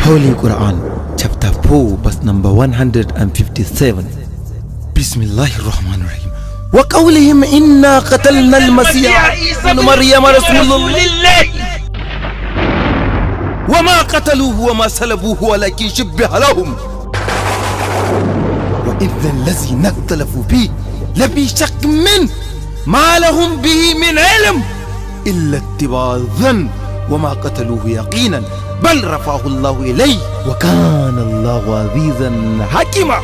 Holy Quran, chapter 4, verse number 157. Bismillahir Rahmanir Rahim. Wa qawlihim inna qatalna al-masiha ibn Maryam rasulullah. Wa ma qataluhu wa ma salabuhu walakin shubbiha lahum. Wa idha allazi naktalafu fi lafi shakk min ma lahum bihi min ilm illa ittiba' dhann wa ma qataluhu yaqinan bal rafa'ahu Allah ilayhi wa kana Allah azizan hakima.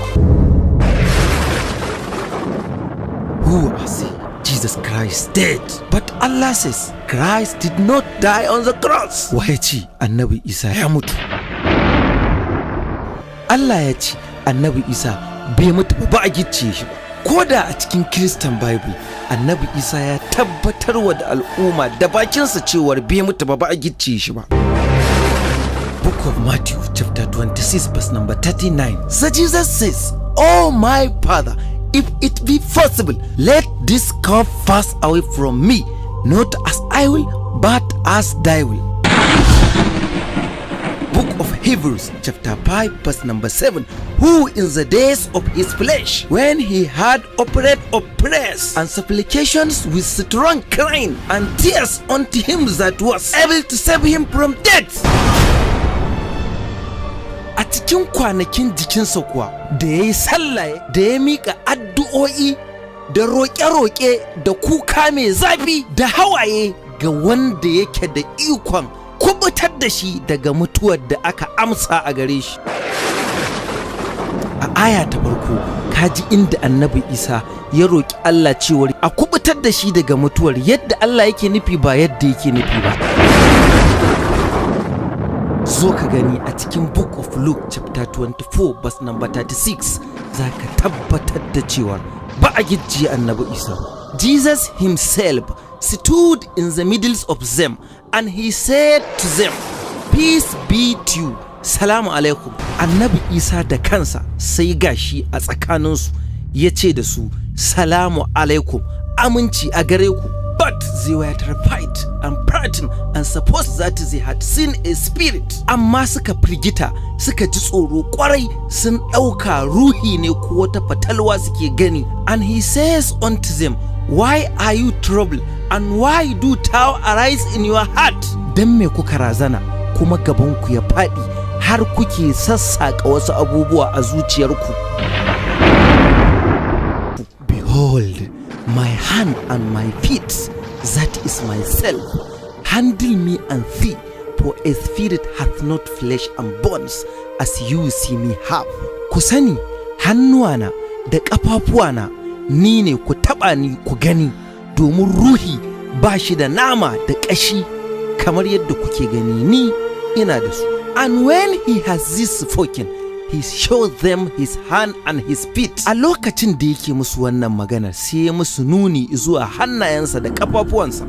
Who say Jesus Christ dead, but Allah says Christ did not die on the cross. Wa yace Annabi Isa ya mutu. Allah ya ce Annabi Isa bai mutu ba a gicciye shi ba. Koda a cikin Christian Bible Annabi Isa ya tabbatarwa da al'umma da bakinsa cewar bai mutu ba a gicciye shi ba. Book of Matthew chapter 26 verse number 39. So Jesus says, "Oh my Father, if it be possible, let this cup pass away from me, not as I will, but as thy will." Book of Hebrews chapter 5 verse number 7. Who in the days of his flesh, when he had offered up prayers and supplications with strong crying and tears unto him that was able to save him from death. A cikin kwanakin jikinsa kuwa da ya yi sallah da ya miƙa addu'o'i da roƙe-roƙe da kuka mai zafi da hawaye ga wanda yake da ikon kubutar da shi daga mutuwar da aka amsa a gare shi. A aya ta farko kaji inda Annabi Isa ya roƙi Allah cewar a kubutar da shi daga mutuwar yadda Allah yake nufi ba yadda yake nufi ba. Zo ka gani a cikin Book of Luke chapter 24 verse number 36 za ka tabbatar da cewa ba a gicciye Annabi Isa. Jesus himself stood in the middle of them and he said to them, "Peace be to you." Salamu alaikum. Annabi Isa da kansa sai gashi a tsakaninsu ya ce da su, "Salamu alaikum, aminci a gare ku." But they were terrified and frightened and supposed that they had seen a spirit. Amma suka firgita, suka ji tsoro kwarai, sun ɗauka ruhi ne ko wata fatalwa suke gani. And he says unto them, "Why are you troubled? And why do thou arise in your heart?" Dan me kuka razana kuma gabanku ya faɗi har kuke sassaƙa wasu abubuwa a zuciyarku? Behold, my hand and my feet, that is myself. Handle me and see, for a spirit hath not flesh and bones, as you see me have. Ku sani, hannuwana da ƙafafuwana ni ne, ku taɓa ni ku gani, domin ruhi ba shi da nama da ƙashi kamar yadda kuke gani ni ina da su. And when he has this spoken, he showed them his hand and his feet. A lokacin da yake musu wannan maganar sai ya musu nuni zuwa hannayensa da kafafuwansa.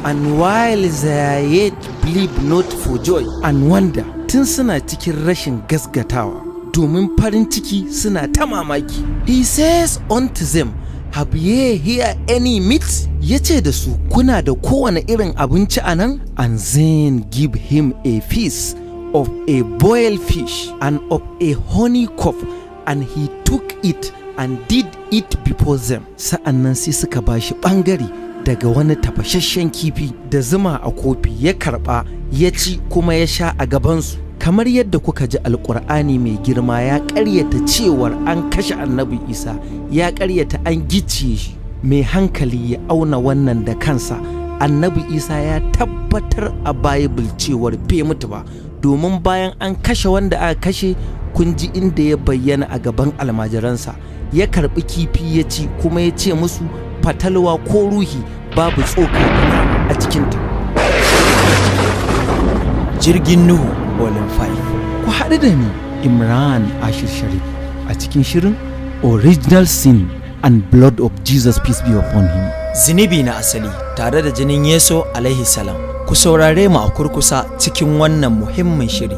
And while they yet believe not for joy and wonder, tun suna cikin rashin gasgatawa domin farin ciki suna ta mamaki, he says unto them, "Have ye here any meat?" Yace da su, kuna da kowane irin abinci anan? And then give him a feast of a boiled fish and of a honey cup, and he took it and did it before them. Sa'annan sai suka bashi bangare daga wani tafashashen kifi da zuma a kofi, ya karba ya ci kuma ya sha a gabansu. Kamar yadda kuka ji Alƙur'ani mai girma ya ƙaryata cewar an kashe Annabi Isa, ya ƙaryata an gicciye shi. Mai hankali ya auna wannan da kansa. Annabi Isa ya tabbatar a Bible cewar bai mutu ba, domin bayan an kashe wanda aka kashe, kun ji inda ya bayyana a gaban almajiransa, ya karbi kifi ya ci kuma ya ce musu fatalwa ko ruhi babu tsoka a cikinta. Jirgin Nuhu Volume 5. Ku haɗu da ni Imran Ashir Sharif a cikin shirin Original Sin and Blood of Jesus, peace be upon him. Zunubi na asali tare da jinin Yesu alaihi salam. Ku saurare mu a kurkusa cikin wannan muhimmin shiri.